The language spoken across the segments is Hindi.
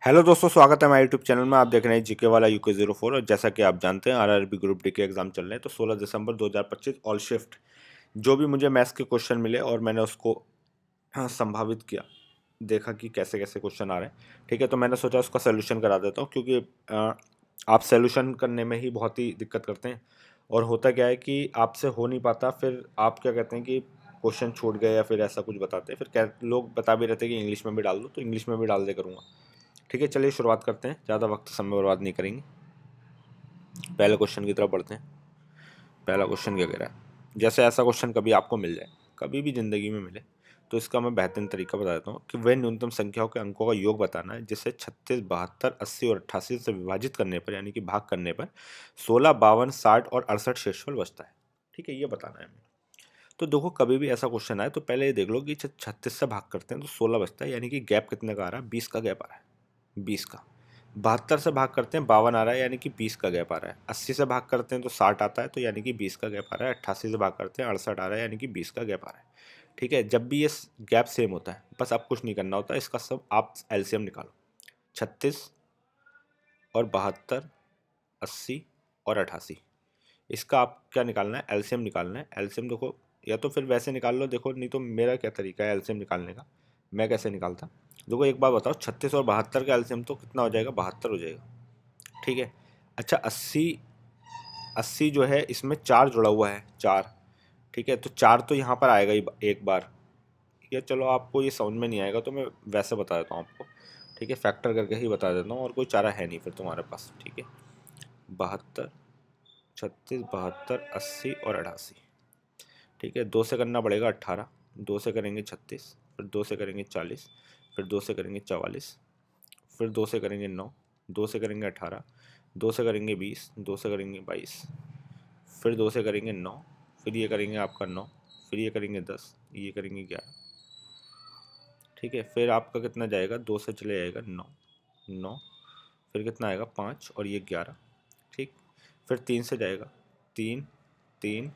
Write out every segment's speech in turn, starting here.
हेलो दोस्तों, स्वागत है हमारे यूट्यूब चैनल में। आप देख रहे हैं जीके वाला UK04। और जैसा कि आप जानते हैं आरआरबी ग्रुप डी के एग्जाम चल रहे हैं, तो 16 दिसंबर 2025 ऑल शिफ्ट जो भी मुझे मैथ्स के क्वेश्चन मिले और मैंने उसको संभावित किया, देखा कि कैसे कैसे क्वेश्चन आ रहे हैं। ठीक है, तो मैंने सोचा उसका सोल्यूशन करा देता हूँ, क्योंकि आप सोल्यूशन करने में ही बहुत ही दिक्कत करते हैं। और होता क्या है कि आपसे हो नहीं पाता, फिर आप क्या कहते हैं कि क्वेश्चन छूट गए या फिर ऐसा कुछ बताते हैं, फिर लोग बता भी रहते हैं कि इंग्लिश में भी डाल दो, तो इंग्लिश में भी डाल दे करूँगा। ठीक है, चलिए शुरुआत करते हैं, ज़्यादा वक्त समय बर्बाद नहीं करेंगे। पहले क्वेश्चन की तरफ बढ़ते हैं। पहला क्वेश्चन क्या कह रहा है, जैसे ऐसा क्वेश्चन कभी आपको मिल जाए, कभी भी ज़िंदगी में मिले, तो इसका मैं बेहतरीन तरीका बता देता हूँ कि वह न्यूनतम संख्याओं के अंकों का योग बताना है जिसे 36, 72, 80 और 88 से विभाजित करने पर, यानी कि भाग करने पर 16, 52, 60 और 68 शेषफल बचता है। ठीक है, ये बताना है हमें। तो देखो, कभी भी ऐसा क्वेश्चन आए तो पहले ये देख लो कि 36 से भाग करते हैं तो 16 बचता है, यानी कि गैप कितने का आ रहा है, 20 का गैप आ रहा है, 20 का। 72 से भाग करते हैं 52 आ रहा है, यानी कि 20 का गैप आ रहा है। 80 से भाग करते हैं तो 60 आता है, तो यानी कि 20 का गैप आ रहा है। 88 से भाग करते हैं 68 आ रहा है, यानी कि 20 का गैप आ रहा है। ठीक है, जब भी ये गैप सेम होता है, बस अब कुछ नहीं करना होता, इसका सब आप एलसीएम निकालो। 36 और 72, 80 और 88, इसका आप क्या निकालना है, एलसीएम निकालना है। एलसीएम देखो, या तो फिर वैसे निकाल लो, देखो नहीं तो मेरा क्या तरीका है एलसीएम निकालने का, मैं कैसे निकालता। देखो एक बार बताओ, 36 और 72 का एलसीएम तो कितना हो जाएगा, 72 हो जाएगा। ठीक है। अच्छा, 80, 80 जो है इसमें 4 जुड़ा हुआ है, 4। ठीक है, तो 4 तो यहाँ पर आएगा ही एक बार। ये चलो, आपको ये समझ में नहीं आएगा तो मैं वैसे बता देता हूँ आपको। ठीक है, फैक्टर करके ही बता देता हूँ, और कोई चारा है नहीं फिर तुम्हारे पास। ठीक है, 72, 36, 72, 80 और 88। ठीक है, 2 से करना पड़ेगा 18, 2 से करेंगे 36, फिर 2 से करेंगे 40, फिर 2 से करेंगे 44, फिर 2 से करेंगे 9, 2 से करेंगे 18, 2 से करेंगे 20, 2 से करेंगे 22, फिर 2 से करेंगे 9, फिर ये करेंगे आपका 9, फिर ये करेंगे 10, ये करेंगे 11। ठीक है, फिर आपका कितना जाएगा, 2 से चले जाएगा 9, 9, फिर कितना आएगा 5 और ये 11। ठीक, फिर 3 से जाएगा 3, 3,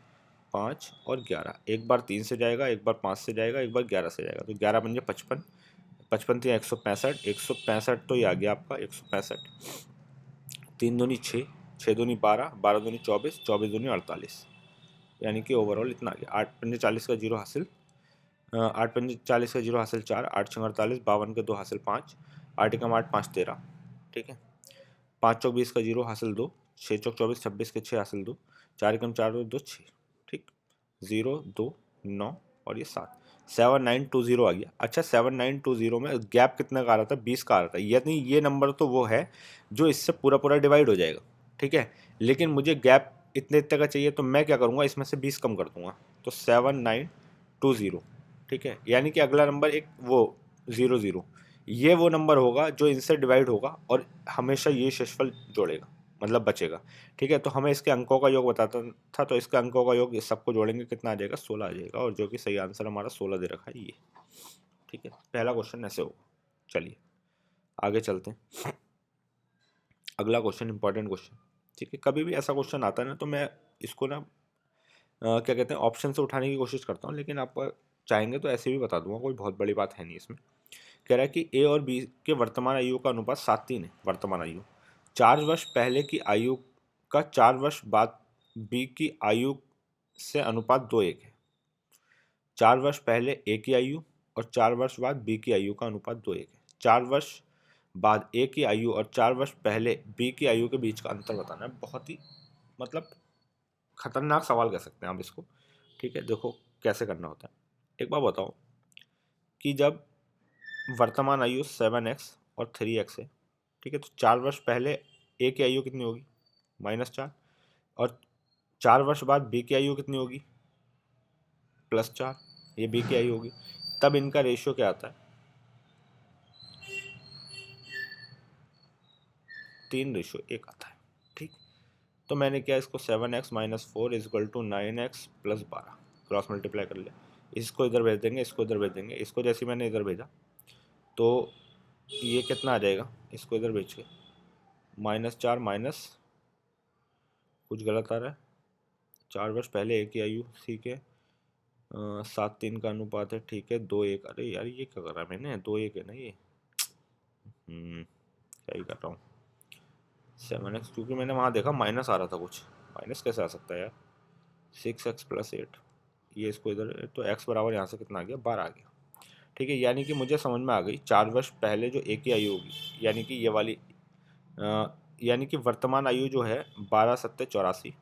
5 और 11। एक बार 3 से जाएगा, एक बार 5 से जाएगा, एक बार 11 से जाएगा, तो 11 बन जाए 55, 55 3 165, 165 तो ये आ गया आपका 165। 3 दूनी 6, 6 दूनी 12, 12 दूनी 24, 24 दूनी 48, यानी कि ओवरऑल इतना आ गया। 8 पंजे 40 का जीरो हासिल, 8 पंजे 40 का जीरो हासिल 4, 8 छंग 48, 52 के 2 हासिल 5, 8 एकम 8, 5 13। ठीक है, 5 चौक 20 का जीरो हासिल 2, 6 चौक 24, 26 के 6 हासिल 2, 4 एकम 4 और 2 6। ठीक, 0 2 9 और ये 7, 7920 आ गया। अच्छा, 7920 में गैप कितने का आ रहा था, 20 का आ रहा था, यानी ये नंबर तो वो है जो इससे पूरा पूरा डिवाइड हो जाएगा। ठीक है, लेकिन मुझे गैप इतने इतने का चाहिए, तो मैं क्या करूँगा, इसमें से 20 कम कर दूंगा, तो 7920। ठीक है, यानी कि अगला नंबर एक वो 00, ये वो नंबर होगा जो इनसे डिवाइड होगा और हमेशा ये शेषफल जोड़ेगा, मतलब बचेगा। ठीक है, तो हमें इसके अंकों का योग बताता था, तो इसके अंकों का योग इस सबको जोड़ेंगे कितना आ जाएगा, 16 आ जाएगा, और जो कि सही आंसर हमारा 16 दे रखा है ये। ठीक है, पहला क्वेश्चन ऐसे होगा। चलिए आगे चलते हैं। अगला क्वेश्चन इंपॉर्टेंट क्वेश्चन। ठीक है, कभी भी ऐसा क्वेश्चन आता है ना, तो मैं इसको ना क्या कहते हैं, ऑप्शन से उठाने की कोशिश करता हूँ, लेकिन आप चाहेंगे तो ऐसे भी बता दूंगा, कोई बहुत बड़ी बात है नहीं इसमें। कह रहा है कि ए और बी के वर्तमान आयु का अनुपात 7:3 है। वर्तमान आयु 4 वर्ष पहले की आयु का 4 वर्ष बाद बी की आयु से अनुपात 2:1 है। 4 वर्ष पहले ए की आयु और 4 वर्ष बाद बी की आयु का अनुपात 2:1 है। 4 वर्ष बाद ए की आयु और 4 वर्ष पहले बी की आयु के बीच का अंतर बताना है। बहुत ही मतलब खतरनाक सवाल कह सकते हैं आप इसको। ठीक है, देखो कैसे करना होता है। एक बार बताओ कि जब वर्तमान आयु 7x और 3x है, ठीक है, तो 4 वर्ष पहले ए की आयु कितनी होगी, -4, और 4 वर्ष बाद बी की आयु कितनी होगी, +4, ये बी की आयु होगी। तब इनका रेशियो क्या आता है, 3:1 आता है। ठीक, तो मैंने क्या, इसको 7x - 4 = 9x + 12 क्रॉस मल्टीप्लाई कर लिया। इसको इधर भेज देंगे, इसको इधर भेज देंगे, इसको जैसे मैंने इधर भेजा तो ये कितना आ जाएगा, इसको इधर भेज के -4 माइनस कुछ गलत आ रहा है, 4 वर्ष पहले ए की आयु, ठीक है, 7:3 का अनुपात है, ठीक है, 2:1, अरे यार ये क्या करा मैंने, 2:1 है ना ये। क्या ही कर रहा हूँ, 7x, क्योंकि मैंने वहाँ देखा माइनस आ रहा था कुछ, माइनस कैसे आ सकता है यार, 6x+8, ये इसको इधर, तो x बराबर यहाँ से कितना आ गया, 12 आ गया। ठीक है, यानी कि मुझे समझ में आ गई 4 वर्ष पहले जो ए की आयु होगी, यानी कि ये वाली यानी कि वर्तमान आयु जो है 12×7=84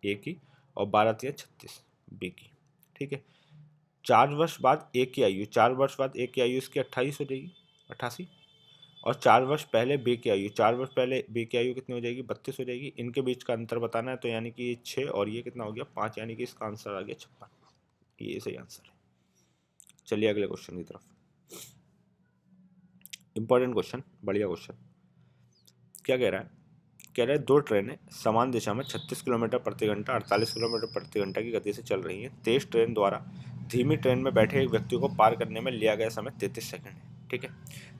ए की, और 12×3=36 बी की। ठीक है, 4 वर्ष बाद ए की आयु, 4 वर्ष बाद ए की आयु इसकी 28 हो जाएगी, 88, और 4 वर्ष पहले बी की आयु, 4 वर्ष पहले बी की आयु कितनी हो जाएगी, 32 हो जाएगी। इनके बीच का अंतर बताना है, तो यानी कि ये 6 और ये कितना हो गया, 5, यानी कि इसका आंसर आ गया 56, ये सही आंसर है। चलिए अगले क्वेश्चन की तरफ। इंपॉर्टेंट क्वेश्चन, बढ़िया क्वेश्चन। क्या कह रहा है, कह रहा है 2 ट्रेनें समान दिशा में 36 किलोमीटर प्रति घंटा 48 किलोमीटर प्रति घंटा की गति से चल रही हैं। तेज ट्रेन द्वारा धीमी ट्रेन में बैठे एक व्यक्ति को पार करने में लिया गया समय 33 सेकंड है। ठीक है,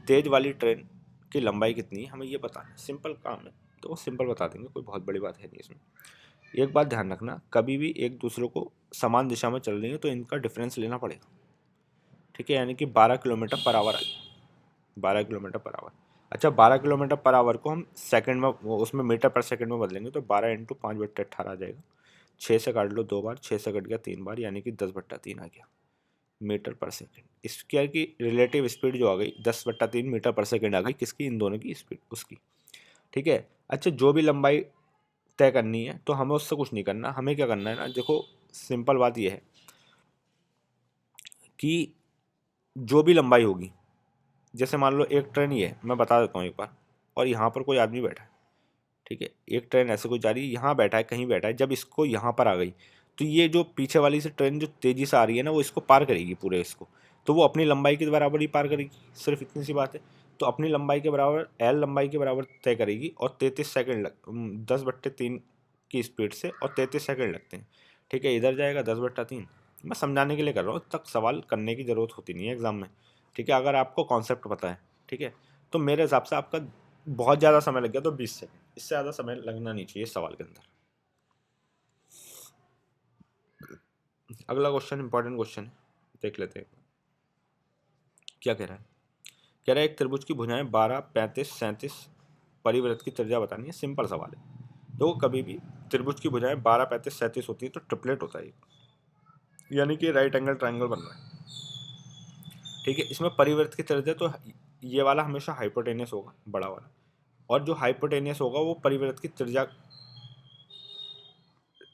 तेज वाली ट्रेन की लंबाई कितनी है, हमें ये बताना है। सिंपल काम है, तो वो सिंपल बता देंगे, कोई बहुत बड़ी बात है नहीं इसमें। एक बात ध्यान रखना, कभी भी एक दूसरे को समान दिशा में चल रही है तो इनका डिफरेंस लेना पड़ेगा। ठीक है, यानी कि 12 किलोमीटर पर आवर आ गया, 12 किलोमीटर पर आवर। अच्छा, 12 किलोमीटर पर आवर को हम सेकंड में, उसमें मीटर पर सेकंड में बदलेंगे, तो 12 × 5/18 आ जाएगा। 6 से काट लो 2 बार, 6 से कट गया 3 बार, यानी कि 10/3 आ गया मीटर पर सेकंड। इसकी की रिलेटिव स्पीड जो आ गई 10/3 मीटर पर सेकंड आ गई, किसकी, इन दोनों की स्पीड, उसकी। ठीक है, अच्छा, जो भी लंबाई तय करनी है तो हमें उससे कुछ नहीं करना, हमें क्या करना है ना, देखो सिंपल बात यह है कि जो भी लंबाई होगी, जैसे मान लो एक ट्रेन ही है, मैं बता देता हूँ एक बार, और यहाँ पर कोई आदमी बैठा है। ठीक है, एक ट्रेन ऐसे कोई जा रही है, यहाँ बैठा है, कहीं बैठा है, जब इसको यहाँ पर आ गई तो ये जो पीछे वाली से ट्रेन जो तेज़ी से आ रही है ना, वो इसको पार करेगी पूरे इसको, तो वो अपनी लंबाई के बराबर ही पार करेगी, सिर्फ इतनी सी बात है। तो अपनी लंबाई के बराबर, एल लंबाई के बराबर तय करेगी, और 33 सेकंड 10/3 की स्पीड से, और 33 सेकंड लगते हैं। ठीक है, इधर जाएगा 10/3, मैं समझाने के लिए कर रहा हूँ, तक सवाल करने की ज़रूरत होती नहीं है एग्ज़ाम में। ठीक है, अगर आपको कॉन्सेप्ट पता है, ठीक है, तो मेरे हिसाब से आपका बहुत ज़्यादा समय लग गया तो 20 सेकंड, इससे ज़्यादा समय लगना नहीं चाहिए सवाल के अंदर। अगला क्वेश्चन इंपॉर्टेंट क्वेश्चन है, देख लेते हैं क्या कह रहा है। कह रहा है एक त्रिभुज की भुजाएं 12, 35, 37 परिवृत्त की त्रिज्या बतानी है। सिंपल सवाल है। तो कभी भी त्रिभुज की भुजाएं 12, 35, 37 होती है तो ट्रिपलेट होता है, यानी कि राइट एंगल ट्राइंगल बन रहा है। ठीक है, इसमें परिवृत्त की त्रिज्या तो ये वाला हमेशा हाइपोटेनियस होगा, बड़ा वाला, और जो हाइपोटेनियस होगा वो परिवृत्त की त्रिज्या,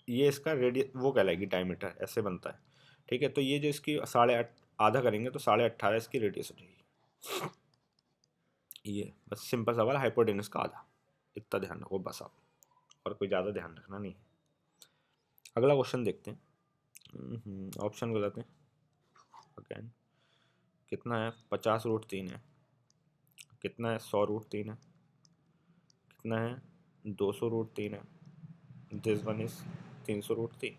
ये इसका रेडियस वो कहलाएगी, डायमीटर ऐसे बनता है। ठीक है, तो ये जो इसकी 8.5 आधा करेंगे तो 18.5 इसकी रेडियस हो जाएगी। ये बस सिंपल सवाल, हाइपोटेनस का आधा, इतना ध्यान रखो बस आप, और कोई ज़्यादा ध्यान रखना नहीं। अगला क्वेश्चन देखते हैं। ऑप्शन गलत है अगैन। कितना है, 50√3 है, कितना है, 100√3 है, कितना है, 200√3 है, दिस वन इज 300√3।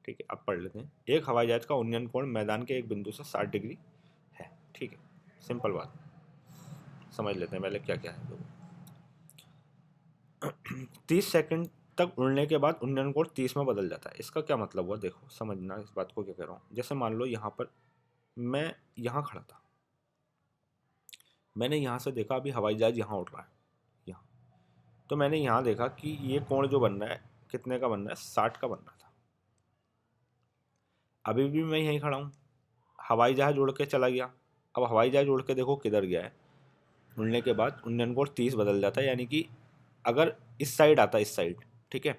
ठीक है, अब पढ़ लेते हैं। एक हवाई जहाज का उन्नयन कोण मैदान के एक बिंदु से 60 डिग्री है। ठीक है, सिंपल बात, समझ लेते हैं पहले क्या क्या है। 30 सेकंड तक उड़ने के बाद उन्नयन कोण 30 में बदल जाता है। इसका क्या मतलब हुआ, देखो समझना इस बात को, क्या कह रहा हूँ। जैसे मान लो यहाँ पर मैं यहाँ खड़ा था, मैंने यहाँ से देखा अभी हवाई जहाज यहाँ उड़ रहा है, यहाँ, तो मैंने यहाँ देखा कि ये कोण जो बन रहा है कितने का बन रहा है, 60 का बन रहा था। अभी भी मैं यहीं खड़ा हूँ, हवाई जहाज उड़ के चला गया। अब हवाई जहाज उड़ के देखो किधर गया है, उड़ने के बाद उन्नयन कोण 30 बदल जाता है, यानी कि अगर इस साइड आता, इस साइड, ठीक है,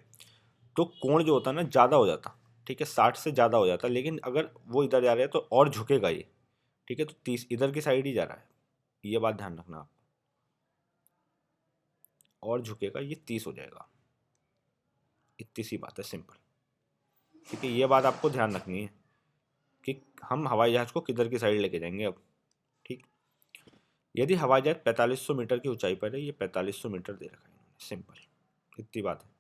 तो कोण जो होता है ना ज़्यादा हो जाता। ठीक है, 60 से ज़्यादा हो जाता, लेकिन अगर वो इधर जा रहे हैं तो और झुकेगा ये। ठीक है, तो 30 इधर की साइड ही जा रहा है, ये बात ध्यान रखना आप, और झुकेगा, ये 30 हो जाएगा, इतनी सी बात है, सिंपल। ठीक है, ये बात आपको ध्यान रखनी है कि हम हवाई जहाज को किधर की साइड लेके जाएंगे अब। ठीक, यदि हवाई जहाज 4500 मीटर की ऊंचाई पर है, ये 4500 मीटर दे रखा है इन्होंने, सिंपल, इतनी बात है।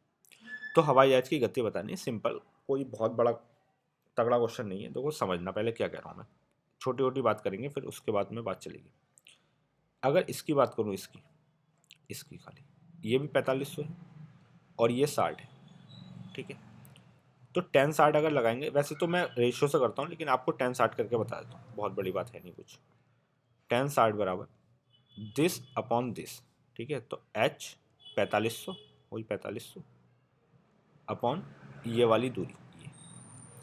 तो हवाई जहाज की गति बतानी है, सिंपल, कोई बहुत बड़ा तगड़ा क्वेश्चन नहीं है। देखो समझना पहले क्या कह रहा हूँ मैं, छोटी छोटी बात करेंगे फिर उसके बाद में बात चलेगी। अगर इसकी बात करूँ, इसकी खाली, ये भी 4500 है और ये 60 है। ठीक है, तो 10-60 अगर लगाएंगे, वैसे तो मैं रेशियो से करता हूँ, लेकिन आपको 10-60 करके बता देता हूँ, बहुत बड़ी बात है नहीं कुछ। 10-60 बराबर दिस अपॉन दिस, ठीक है। तो h 4500, वही 4500 अपॉन ये वाली दूरी ये,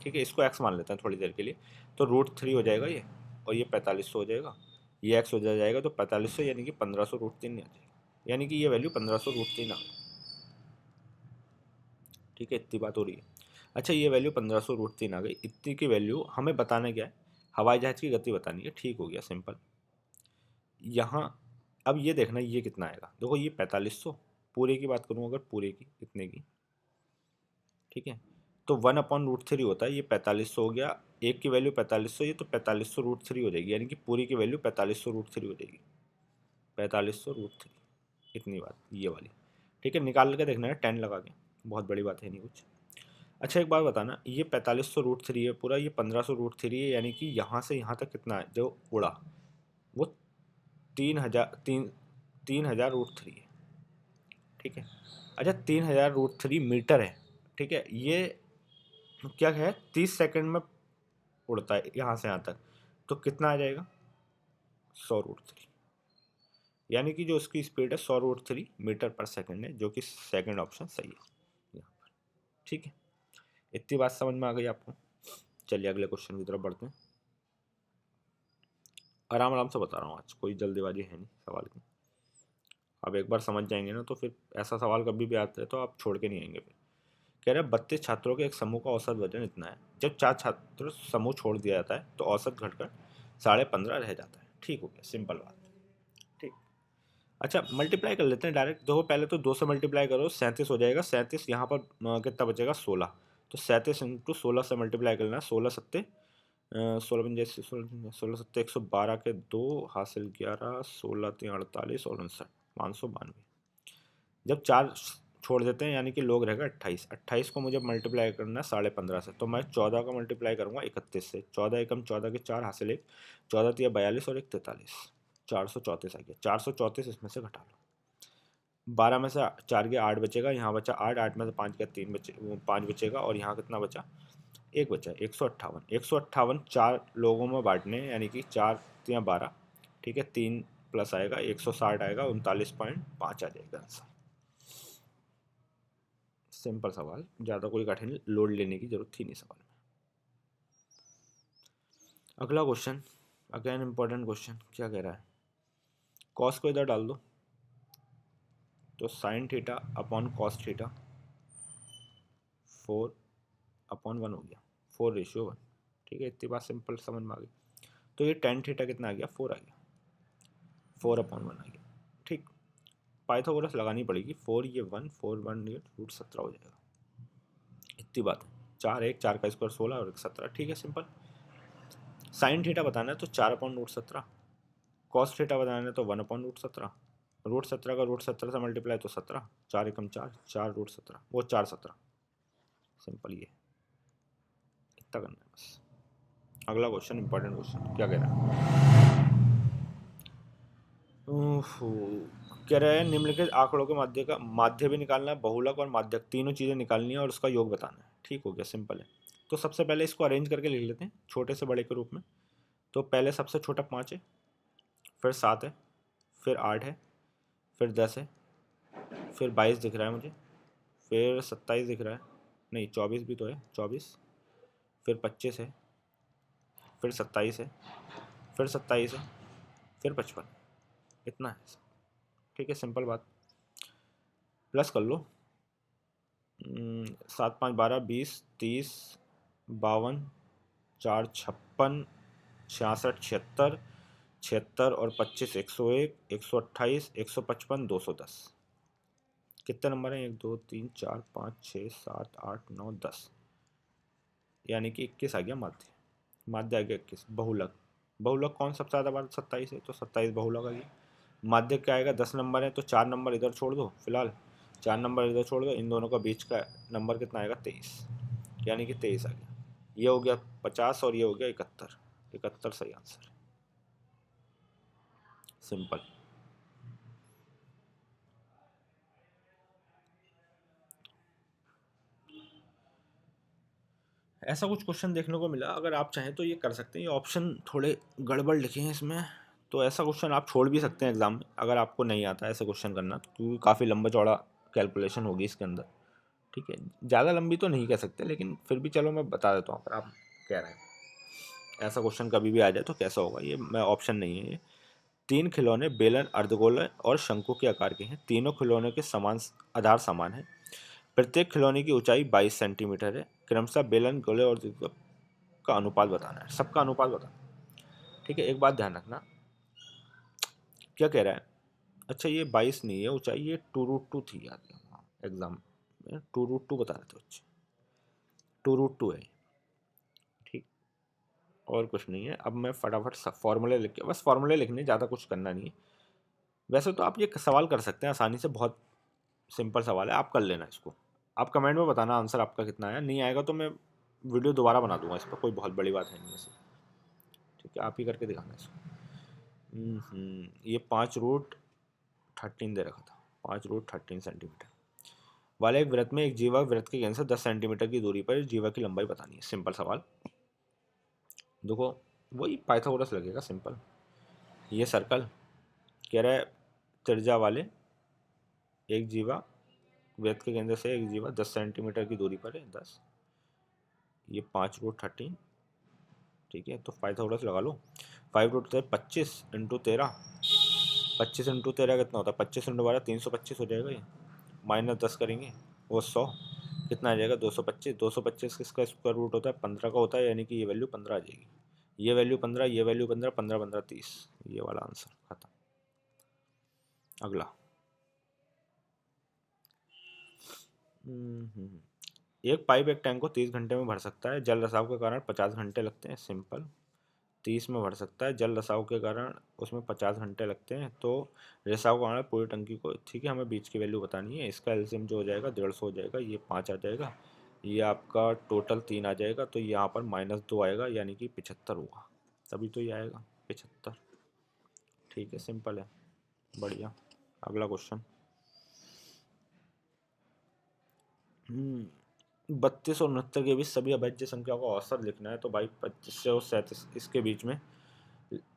ठीक है। इसको x मान लेते हैं थोड़ी देर के लिए। तो √3 हो जाएगा ये, और ये 4500 हो जाएगा, ये x हो जाएगा। तो 4500 यानी कि 1500 √3 आ जाएगा, यानी कि ये वैल्यू 1500 √3 आ गई, ठीक है। इतनी बात हो रही है। अच्छा, ये वैल्यू 1500 √3 आ गई। इतनी की वैल्यू हमें बताना क्या है, हवाई जहाज़ की गति बतानी है। ठीक हो गया, सिंपल। यहाँ अब ये देखना ये कितना आएगा। देखो ये 4500, पूरे की बात करूँ अगर, पूरे की कितने की, ठीक है। तो 1/√3 होता है, ये 4500 हो गया। एक की वैल्यू 4500, ये तो 4500 √3 हो जाएगी, यानी कि पूरी की वैल्यू 4500 √3 हो जाएगी, 4500 √3। इतनी बात ये वाली, ठीक है। निकाल के देखना है 10 लगा के, बहुत बड़ी बात है नहीं कुछ। अच्छा एक बात बताना, ये 4500 √3 है पूरा, ये 1500 √3 है, यानी कि यहाँ से यहाँ तक कितना है जो उड़ा, वो 3000 √3 है, ठीक है। अच्छा 3000 √3 मीटर है, ठीक है। ये क्या है, 30 सेकंड में उड़ता है यहाँ से यहाँ तक, तो कितना आ जाएगा, 100 √3, यानी कि जो उसकी स्पीड है 100 √3 मीटर पर सेकंड है, जो कि सेकंड ऑप्शन सही है यहाँ पर, ठीक है। इतनी बात समझ में आ गई आपको। चलिए अगले क्वेश्चन की तरफ बढ़ते हैं। आराम आराम से बता रहा हूँ, आज कोई जल्दीबाजी है नहीं सवाल की। अब एक बार समझ जाएंगे ना, तो फिर ऐसा सवाल कभी भी आता है तो आप छोड़ के नहीं आएंगे फिर। कह रहे हैं 32 छात्रों के एक समूह का औसत वजन इतना है, जब 4 छात्र समूह छोड़ दिया जाता है तो औसत घटकर 15.5 रह जाता है। ठीक हो गया, सिंपल बात, ठीक। अच्छा मल्टीप्लाई कर लेते हैं डायरेक्ट। देखो पहले तो 2 से मल्टीप्लाई करो, 37 हो जाएगा। 37 यहाँ पर कितना बचेगा, 16। तो 37 इंटू 16 से मल्टीप्लाई करना है। 16 सत्ते 16 112 के 2 हासिल 11, 16 3 48 और 59, 592। जब 4 छोड़ देते हैं यानी कि लोग रहेगा 28। 28 को मुझे मल्टीप्लाई करना है 15.5 से, तो मैं 14 का मल्टीप्लाई करूँगा 31 से। 14 एकम 14 के 4 हासिल 1, 14 तिया 42 और 1 43, 434 आ गया। 434 इसमें से घटा लो। 12 में से 4 के 8 बचेगा, यहाँ बचा 8, 8 में से 5 के 3 बचे, 5 बचेगा, और यहाँ कितना बचा, 1 बचा। 158, 158 4 लोगों में बांटने, यानी कि 4 तिया 12, ठीक है। 3 प्लस आएगा 160 आएगा, 39.5 आ जाएगा आंसर। सिंपल सवाल, ज़्यादा कोई कठिन लोड लेने की जरूरत थी नहीं सवाल में। अगला क्वेश्चन, अगेन इंपॉर्टेंट क्वेश्चन। क्या कह रहा है, कॉस को इधर डाल दो, तो sine theta upon cos theta 4/1 हो गया, 4:1, ठीक है। इतनी बात सिंपल समझ में आ गई। तो ये टेन थीटा कितना आ गया, 4 आ गया, 4/1 आ गया, ठीक। पाइथागोरस लगानी पड़ेगी। 4 ये 1, 4 1 ये √17 हो जाएगा। इतनी बात है। 4 1 4 का स्क्वायर 16 और 1 17, ठीक है सिंपल। साइन थीटा बताना है तो 4/√17, कॉस थीटा बताना है तो 1/√17, √17 का √17 से मल्टीप्लाई तो 17, 4 एकम 4, 4 √17 वो 4 17, सिंपल। ये इतना करना है बस। अगला क्वेश्चन इंपॉर्टेंट क्वेश्चन, क्या कह रहा है, ओहो, कह रहा है निम्नलिखित आंकड़ों के माध्य भी निकालना है, बहुलक और माध्यक तीनों चीज़ें निकालनी है और उसका योग बताना है। ठीक हो गया, सिंपल है। तो सबसे पहले इसको अरेंज करके लिख लेते हैं छोटे से बड़े के रूप में। तो पहले सबसे छोटा 5 है, फिर 7 है, फिर 8 है, फिर 10 है, फिर 22 दिख रहा है मुझे, फिर 27 दिख रहा है, नहीं 24 भी तो है, 24, फिर 25 है, फिर 27 है, फिर 27 है, फिर 55, इतना है। ठीक है, सिंपल बात। प्लस कर लो, 7 5 12 20 30 52 4 56 66 76 76 और 25 101 128 155 210। कितने नंबर हैं, 1 2 3 4 5 6 7 8 9 10, यानी कि 21 आ गया माध्य। माध्य आ गया 21। बहुलक, बहुलक कौन सबसे ज़्यादा बार 27 है, तो 27 बहुलक आ गया। माध्य क्या आएगा, 10 नंबर है तो 4 नंबर इधर छोड़ दो फिलहाल, 4 नंबर इधर छोड़ दो, इन दोनों का बीच का नंबर कितना आएगा, 23, यानी कि 23 आ गया। ये हो गया 50 और ये हो गया 71, 71 सही आंसर, सिंपल। ऐसा कुछ क्वेश्चन देखने को मिला, अगर आप चाहें तो ये कर सकते हैं। ये ऑप्शन थोड़े गड़बड़ लिखे हैं इसमें, तो ऐसा क्वेश्चन आप छोड़ भी सकते हैं एग्ज़ाम में अगर आपको नहीं आता ऐसा क्वेश्चन करना, क्योंकि काफ़ी लंबा चौड़ा कैलकुलेशन होगी इसके अंदर। ठीक है, ज़्यादा लंबी तो नहीं कह सकते, लेकिन फिर भी चलो मैं बता देता हूँ अगर आप कह रहे हैं ऐसा क्वेश्चन कभी भी आ जाए तो कैसा होगा। ये मैं ऑप्शन नहीं है ये। 3 खिलौने बेलन, अर्धगोले और शंकु के आकार के हैं। तीनों खिलौनों के समान आधार समान है। प्रत्येक खिलौने की ऊंचाई 22 सेंटीमीटर है। क्रमशः बेलन, गोले और अर्धगोले का अनुपात बताना है, सबका अनुपात बताना। ठीक है, एक बात ध्यान रखना, क्या कह रहा है, अच्छा ये 22 नहीं है ऊंचाई, ये 2√2 थी याद एग्जाम में, 2√2 बता रहे थे बच्चे, 2√2 है। ठीक, और कुछ नहीं है। अब मैं फटाफट फॉर्मूले लिख के, बस फॉर्मूले लिखने, ज़्यादा कुछ करना नहीं है। वैसे तो आप ये सवाल कर सकते हैं आसानी से, बहुत सिंपल सवाल है, आप कर लेना इसको। आप कमेंट में बताना आंसर आपका कितना आया, नहीं आएगा तो मैं वीडियो दोबारा बना दूंगा इस पर, कोई बहुत बड़ी बात है नहीं वैसे। ठीक है, आप ही करके दिखाना इसको। ये 5√13 दे रखा था, 5√13 सेंटीमीटर वाले एक वृत्त में एक जीवा वृत्त के केंद्र से 10 सेंटीमीटर की दूरी पर जीवा की लंबाई बतानी है। सिंपल सवाल, देखो वही पाइथागोरस लगेगा, सिंपल। ये सर्कल कह रहा है त्रिज्या वाले एक जीवा वृत्त के केंद्र से एक जीवा 10 सेंटीमीटर की दूरी पर है, 10, ये 5√13। ठीक है, तो पाइथागोरस लगा लो। 5√13 25 × 13, 25 × 13 कितना होता है, 25 × 12 325 हो जाएगा। ये -10 करेंगे वो 100, कितना आ जाएगा 225। 225 किसका स्क्वायर रूट होता है, 15 का होता है, यानी कि ये वैल्यू 15 आ जाएगी। ये वैल्यू 15, ये वैल्यू 15, 15 15 30, ये वाला आंसर खत्म। अगला, एक पाइप एक टैंक को 30 घंटे में भर सकता है, जल रिसाव के कारण 50 घंटे लगते हैं। सिंपल, 30 में भर सकता है, जल रिसाव के कारण उसमें 50 घंटे लगते हैं, तो रिसाव का कारण पूरी टंकी को। ठीक है, हमें बीच की वैल्यू बतानी है। इसका एलसीएम जो हो जाएगा 150 हो जाएगा, ये 5 आ जाएगा, ये आपका टोटल 3 आ जाएगा, तो यहाँ पर -2 आएगा, यानी कि 75 होगा, तभी तो ये आएगा 75। ठीक है, सिंपल है, बढ़िया। अगला क्वेश्चन, 32 और 69 के बीच सभी अभाज्य संख्याओं का औसत लिखना है। तो भाई 25 से और 37 इसके बीच में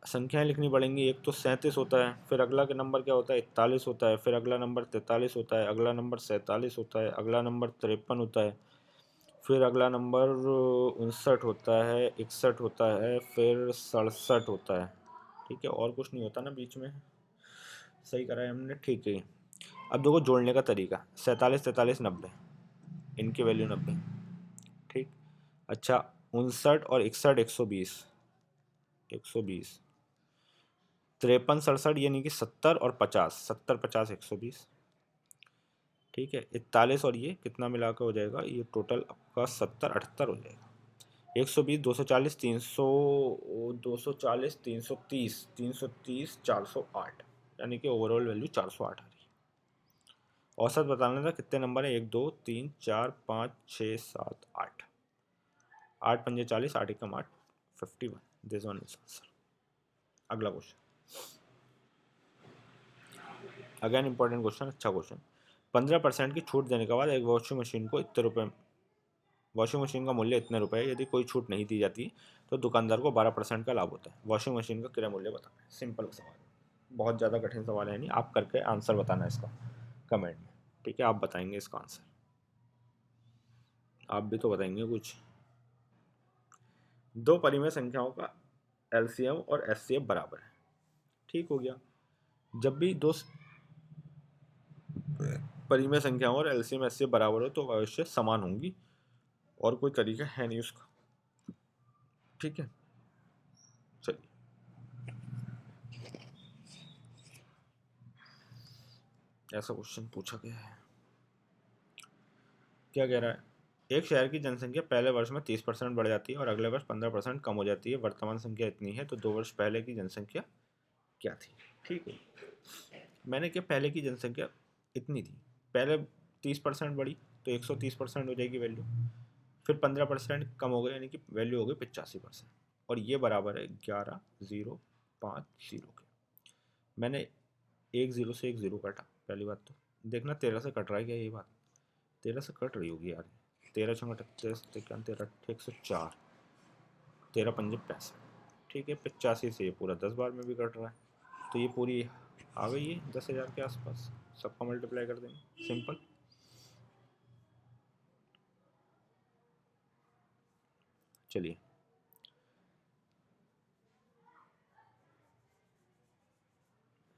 संख्याएं लिखनी पड़ेंगी। एक तो 37 होता है, फिर अगला के नंबर क्या होता है, 41 होता है, फिर अगला नंबर 43 होता है, अगला नंबर 47 होता है, अगला नंबर 53 होता है, फिर अगला नंबर 59 होता है, 61 होता है, फिर 67 होता है। ठीक है, और कुछ नहीं होता ना बीच में, सही करा है हमने। ठीक है, अब देखो जोड़ने का तरीका, 47 43 90, इनकी वैल्यू 90। ठीक, अच्छा 59 और 61 120, 120, 53 67 यानी कि 70 और 50, 70 50 120। ठीक है, 41 और ये कितना मिला के हो जाएगा, ये टोटल आपका 70 78 हो जाएगा। 120 240 300, 240 330, 330 408, यानी कि ओवरऑल वैल्यू 408 आ रही है। औसत बताना था, कितने नंबर है, 1 2 3 4 5 6 7 8, 8 पंजे 40, 8 एकम 8, 51, दिस वन इज आंसर। अगला क्वेश्चन, अगेन इंपॉर्टेंट क्वेश्चन, अच्छा क्वेश्चन। 15% की छूट देने के बाद एक वॉशिंग मशीन को इतने रुपए, वॉशिंग मशीन का मूल्य इतने रुपए है, यदि कोई छूट नहीं दी जाती तो दुकानदार को 12% का लाभ होता है। वॉशिंग मशीन का क्रय मूल्य बताना है। सिंपल सवाल, बहुत ज़्यादा कठिन सवाल है नहीं, आप करके आंसर बताना है इसका कमेंट में। ठीक है, आप बताएंगे इसका आंसर, आप भी तो बताएंगे कुछ। दो परिमेय संख्याओं का एलसीएम और एचसीएफ बराबर है। ठीक हो गया, जब भी दो परिमेय संख्याओं और एलसीएम एचसीएफ बराबर हो तो अवश्य समान होंगी, और कोई तरीका है नहीं उसका। ठीक है, चलिए ऐसा क्वेश्चन पूछा गया है, क्या कह रहा है, एक शहर की जनसंख्या पहले वर्ष में 30% बढ़ जाती है और अगले वर्ष 15% कम हो जाती है। वर्तमान संख्या इतनी है, तो 2 वर्ष पहले की जनसंख्या क्या थी। ठीक है, मैंने क्या, पहले की जनसंख्या इतनी थी, पहले 30% बढ़ी तो 130% हो जाएगी वैल्यू, फिर 15% कम हो गई, यानी कि वैल्यू हो गई 85%, और ये बराबर है 11,050 के। मैंने एक जीरो से एक जीरो काटा, पहली बात तो देखना 13 से कट रहा है क्या, यही बात 13 से कट रही होगी यार। 13 6 38 13 13 104, 13 पंजे 65, ठीक है, 85 से ये पूरा 10 बार में भी कट रहा है, तो ये पूरी आ गई है 10,000 के आसपास। सबका मल्टीप्लाई कर देंगे, सिंपल। चलिए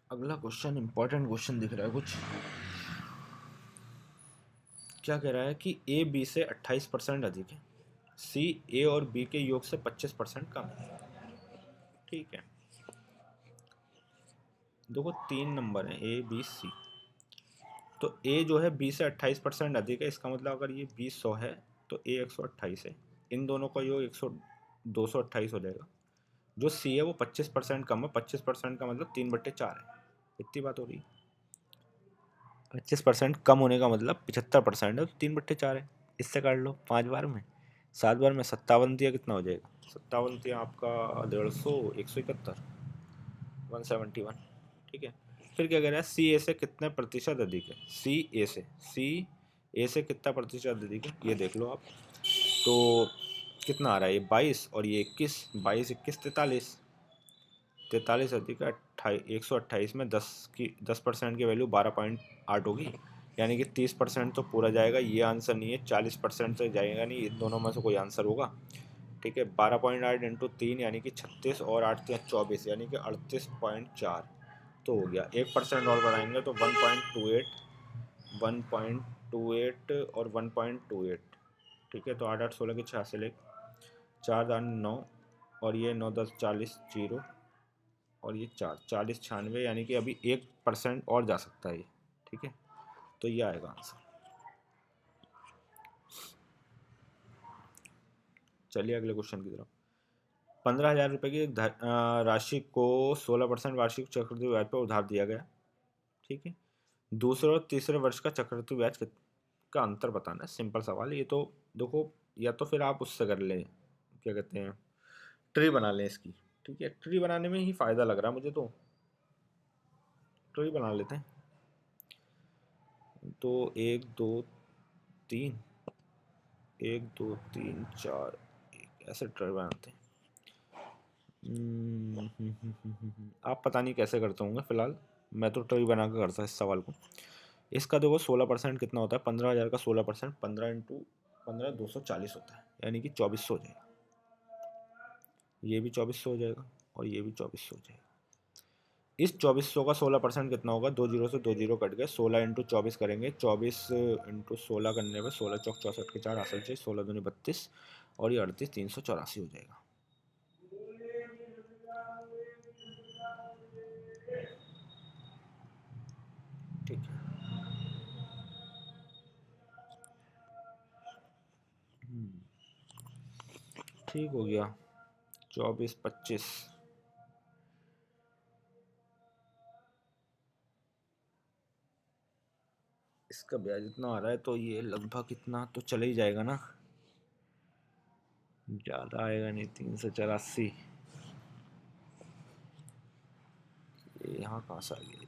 अगला क्वेश्चन, इंपॉर्टेंट क्वेश्चन दिख रहा है कुछ। क्या कह रहा है कि ए बी से 28% अधिक है, सी ए और बी के योग से 25% कम है। ठीक है, देखो 3 नंबर हैं ए बी सी, तो ए जो है बी से 28% अधिक है, इसका मतलब अगर ये 20 100 है तो ए 128 है, इन दोनों का योग 228 हो जाएगा। जो सी है वो 25% कम है, 25% का मतलब 3/4 है। इतनी बात हो रही है। 25% कम होने का मतलब 75% है, तो 3/4 है। इससे काट लो 5 बार में, 7 बार में 57 दिया, कितना हो जाएगा 57 दिया आपका 150, 171, 171। ठीक है, फिर क्या कह रहा है, सी ए से कितने प्रतिशत अधिक है, सी ए से कितना प्रतिशत अधिक है, ये देख लो आप। तो कितना आ रहा है, ये 22 और ये 21, 22 21 43, 43 अधिक 128 में 10% की वैल्यू 12.8 होगी, यानी कि 30% तो पूरा जाएगा। ये आंसर नहीं है, 40% तो जाएगा नहीं, इन दोनों में से कोई आंसर होगा। ठीक है, 12.8 इंटू 3 यानी कि 36 और 8 3 24 यानी कि 38.4 तो हो गया। 1% और बढ़ाएंगे तो 1.28 और 1.28। ठीक है, तो 8 8 16 के 86 ले, 4 दान 9 और ये 9 10 40 जीरो और ये 4 40 96, यानी कि अभी 1% और जा सकता है ये। ठीक है, तो ये आएगा आंसर। चलिए अगले क्वेश्चन की तरफ। 15,000 रुपये की राशि को 16% वार्षिक चक्रवृद्धि ब्याज पर उधार दिया गया। ठीक है, दूसरे और तीसरे वर्ष का चक्रवृद्धि ब्याज का अंतर बताना है। सिंपल सवाल है ये तो। देखो, या तो फिर आप उससे कर लें, क्या कहते हैं, ट्री बना लें इसकी। ठीक है, ट्री बनाने में ही फ़ायदा लग रहा है मुझे, तो ट्री बना लेते हैं। तो 1 2 3, 1 2 3 4, ऐसे ट्री बनाते हैं। आप पता नहीं कैसे करते होंगे, फिलहाल मैं तो ट्री बना कर करता इस सवाल को। इसका देखो 16% कितना होता है, 15,000 का 16%, 15 इंटू 15 240 होता है, यानी कि 2400 हो जाएगा। ये भी 2400 हो जाएगा और ये भी 2400 हो जाएगा। इस 2400 का 16% कितना होगा, 2 जीरो से 2 जीरो कट गए, 16 इंटू 24 करेंगे, 24 इंटू 16 करने में 16 चौक 64 के 4 हासिल चाहिए, 16 दूनी 32 और ये 38 384 हो जाएगा। ठीक है, ठीक हो गया। 24 25, इसका ब्याज इतना आ रहा है तो ये लगभग इतना तो चले ही जाएगा ना, ज़्यादा आएगा नहीं। 384 ये यहाँ कहाँ से आ गया,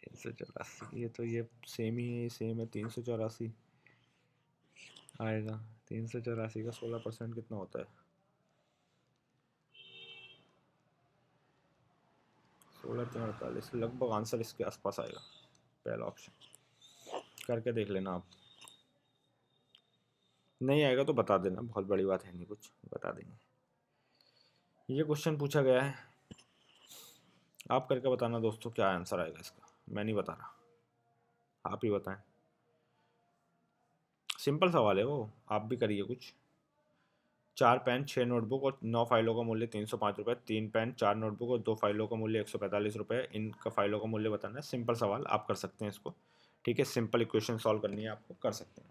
384, ये तो ये सेम ही है, सेम है। 384 आएगा। 384 का 16% कितना होता है, 16 3 48, लगभग आंसर इसके आसपास आएगा। पहला ऑप्शन करके देख लेना आप, नहीं आएगा तो बता देना, बहुत बड़ी बात है नहीं, कुछ बता देंगे। ये क्वेश्चन पूछा गया है, आप करके बताना दोस्तों क्या आंसर आएगा इसका, मैं नहीं बता रहा, आप ही बताएं। सिंपल सवाल है वो, आप भी करिए कुछ। 4 पेन 6 नोटबुक और 9 फाइलों का मूल्य 305 रुपये, 3 पेन 4 नोटबुक और 2 फाइलों का मूल्य 145 रुपये, इनका फाइलों का मूल्य बताना है। सिंपल सवाल, आप कर सकते हैं इसको। ठीक है, सिंपल इक्वेशन सॉल्व करनी है आपको, कर सकते हैं।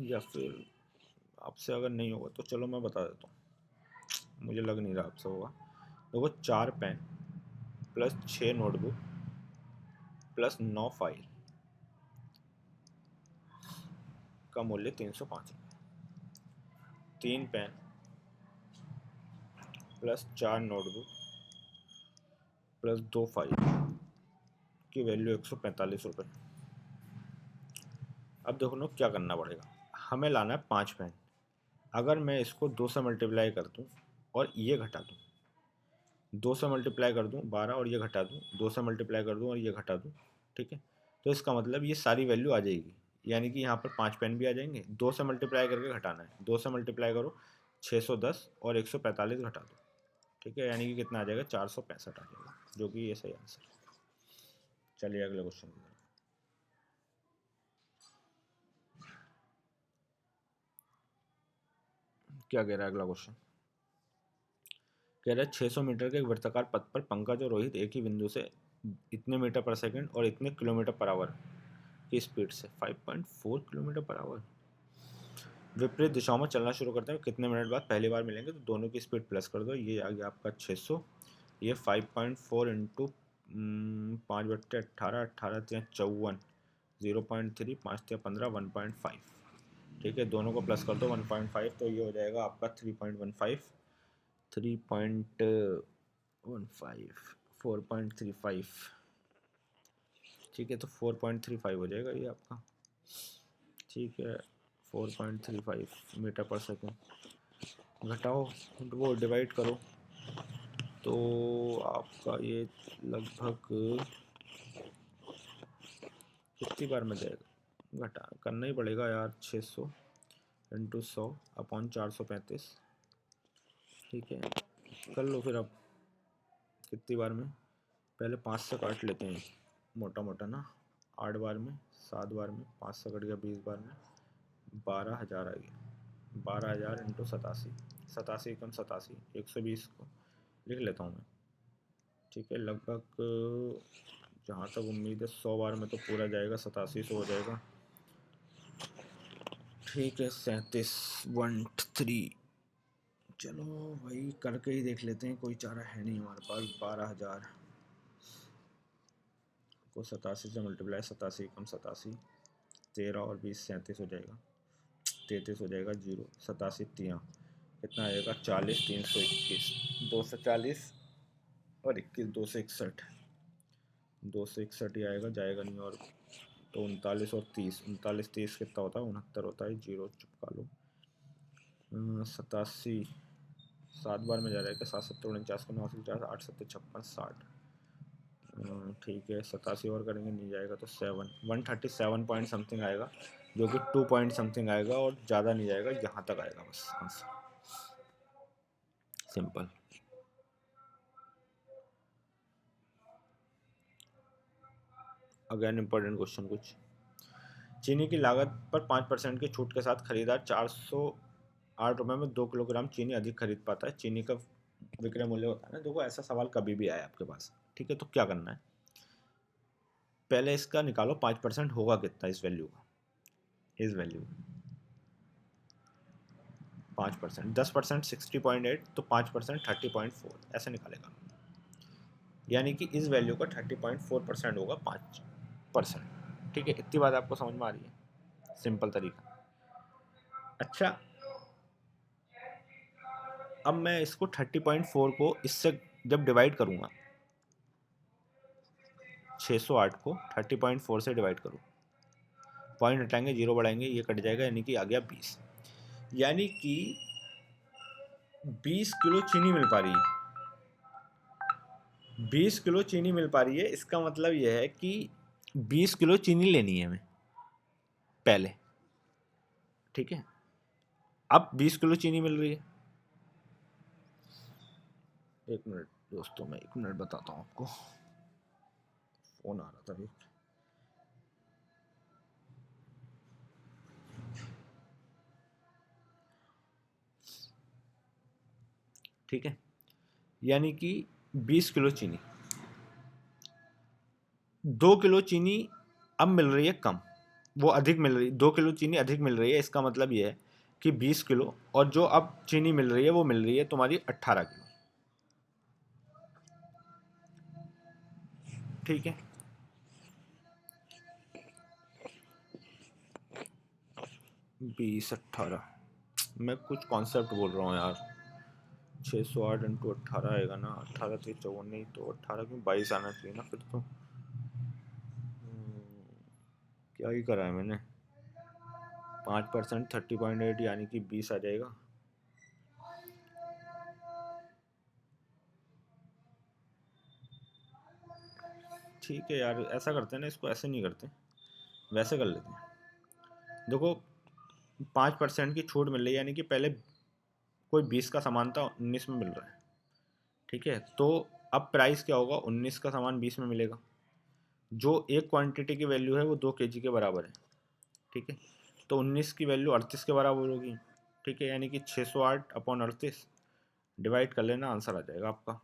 या फिर आपसे अगर नहीं होगा तो चलो मैं बता देता हूँ, मुझे लग नहीं रहा आपसे होगा। देखो 4 pen plus 6 notebook plus 9 file, का मूल्य 305 रुपये। 3 pen plus 4 notebook plus 2 file की वैल्यू 145 रुपये। अब देखो ना क्या करना पड़ेगा, हमें लाना है 5 पेन। अगर मैं इसको 2 से मल्टीप्लाई कर दूँ और ये घटा दूँ, 2 से मल्टीप्लाई कर दूँ 12 और ये घटा दूँ, 2 से मल्टीप्लाई कर दूँ और ये घटा दूँ, ठीक है, तो इसका मतलब ये सारी वैल्यू आ जाएगी, यानी कि यहाँ पर 5 पेन भी आ जाएंगे। 2 से मल्टीप्लाई करके घटाना है, 2 से मल्टीप्लाई करो 610 और 145 घटा दो, ठीक है, यानी कि कितना आ जाएगा 465 आ जाएगा, जो कि ये सही आंसर। चलिए अगले क्वेश्चन की तरफ। क्या कह रहा है अगला क्वेश्चन, कह रहा है 600 मीटर के एक वृत्ताकार पथ पर पंकज और रोहित एक ही बिंदु से इतने मीटर पर सेकंड और इतने किलोमीटर पर आवर की स्पीड से 5.4 किलोमीटर पर आवर विपरीत दिशाओं में चलना शुरू करते हैं, कितने मिनट बाद पहली बार मिलेंगे। तो दोनों की स्पीड प्लस कर दो, ये आ गया आपका 600, ये 5.4 इंटू 5/18, 18×3 = 54, 0.3, 5×15 1.5, ठीक है, दोनों को प्लस कर दो 1.5, तो ये हो जाएगा आपका 3.15, 3.15, 4.35, ठीक है, तो 4.35 हो जाएगा ये आपका, ठीक है, 4.35 मीटर पर सेकेंड। घटाओ वो डिवाइड करो तो आपका ये लगभग कितनी बार में जाएगा, घटा करना ही पड़ेगा यार, 600 इंटू 100 अपॉन 435, ठीक है, कर लो फिर अब कितनी बार में, पहले 5 से काट लेते हैं मोटा मोटा ना, 8 बार में, 7 बार में, 5 से कट गया 20 बार में, 12,000 आ गया, 12,000 इंटू 87, 87 कम 87, 120 को लिख लेता हूँ मैं, ठीक है, लगभग जहाँ तक उम्मीद है 100 बार में तो पूरा जाएगा, 8700 हो जाएगा, ठीक है, 3713, चलो भाई करके ही देख लेते हैं, कोई चारा है नहीं हमारे पास। 12,000 को 87 से मल्टीप्लाई, 87 कम 87, 13 और 20 37 हो जाएगा, 33 हो जाएगा, 0 87 3 कितना आएगा 40, 321, 240 और 21, 261, 261 ही आएगा, जाएगा नहीं, और तो 39 और 30, 39 30 कितना होता है 69 होता है, 0 चिपका लो, 87 7 बार में जा रहा है क्या, 7 7 49 को 9 से 50, 8 7 56 60, ठीक है, 87 और करेंगे नहीं जाएगा, तो 137 पॉइंट समथिंग आएगा, जो कि 2 पॉइंट समथिंग आएगा और ज़्यादा नहीं जाएगा, यहाँ तक आएगा बस answer, simple. Again important question कुछ, चीनी की लागत पर 5% की छूट के साथ खरीदार 408 रुपये में 2 किलोग्राम चीनी अधिक खरीद पाता है, चीनी का विक्रय मूल्य होता है ना, देखो ऐसा सवाल कभी भी आया आपके पास, ठीक है, तो क्या करना है, पहले इसका निकालो 5% होगा कितना इस वैल्यू का, इस वैल्यू 5%, 10% 60.8, तो 5% 30.4, ऐसे निकालेगा, यानी कि इस वैल्यू का 30.4% होगा 5%, ठीक है, इतनी बात आपको समझ में आ रही है, सिंपल तरीका। अच्छा, अब मैं इसको 30.4 को इससे जब डिवाइड करूँगा, 608 को 30.4 से डिवाइड करूँ, पॉइंट हटाएंगे 0 बढ़ाएंगे, ये कट जाएगा, यानी कि आ गया 20, यानी कि 20 किलो चीनी मिल पा रही है, 20 किलो चीनी मिल पा रही है, इसका मतलब यह है कि 20 किलो चीनी लेनी है हमें पहले, ठीक है, अब 20 किलो चीनी मिल रही है, एक मिनट दोस्तों, मैं 1 मिनट बताता हूँ आपको, फोन आ रहा था एक, ठीक है, यानी कि 20 किलो चीनी, 2 किलो चीनी अब मिल रही है कम, वो अधिक मिल रही, 2 किलो चीनी अधिक मिल रही है, इसका मतलब ये है कि 20 किलो, और जो अब चीनी मिल रही है वो मिल रही है तुम्हारी 18 किलो, ठीक है, 20 18, मैं कुछ कॉन्सेप्ट बोल रहा हूँ यार। 608 इंटू 18 आएगा ना, 18 3 54, नहीं तो 18 क्यों 22 आना चाहिए ना फिर तो। क्या ही करा है मैंने, 5% 30.8 यानी कि 20 आ जाएगा। ठीक है यार, ऐसा करते हैं ना, इसको ऐसे नहीं करते, वैसे कर लेते हैं। देखो 5% की छूट मिल रही है, यानी कि पहले कोई 20 का सामान था 19 में मिल रहा है, ठीक है। तो अब प्राइस क्या होगा, 19 का सामान 20 में मिलेगा। जो एक क्वांटिटी की वैल्यू है वो 2 kg के बराबर है, ठीक है। तो 19 की वैल्यू 38 के बराबर होगी, ठीक है। यानी कि 608 अपॉन 38 डिवाइड कर लेना, आंसर आ जाएगा आपका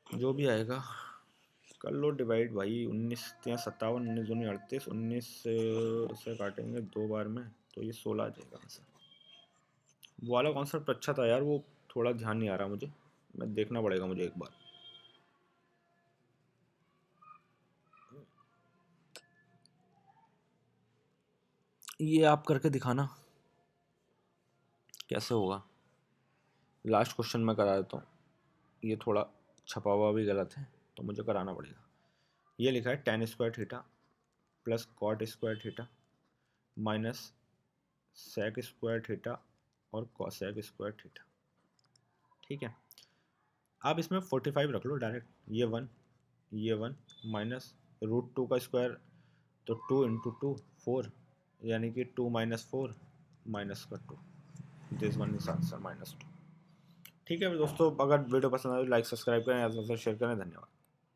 जो भी आएगा। कर लो डिवाइड भाई, 19 या 57, 19 दूनी 38, 19 से काटेंगे 2 बार में तो ये 16 आ जाएगा आंसर। वो वाला कॉन्सेप्ट अच्छा था यार, वो थोड़ा ध्यान नहीं आ रहा मुझे, मैं देखना पड़ेगा मुझे एक बार। ये आप करके दिखाना कैसे होगा। लास्ट क्वेश्चन मैं करा देता हूँ, ये थोड़ा छपा हुआ भी गलत है तो मुझे कराना पड़ेगा। ये लिखा है tan square theta plus cot square theta minus sec square theta और cosec स्क्वायर थीटा, ठीक है। आप इसमें 45 रख लो डायरेक्ट, ये वन माइनस √2 का स्क्वायर, तो 2 इंटू 2 4, यानी कि 2 माइनस 4 माइनस का 2, दिस वन इज आंसर -2। ठीक है दोस्तों, अगर वीडियो पसंद आए तो लाइक सब्सक्राइब करें, ज़्यादा से ज़्यादा शेयर करें। धन्यवाद।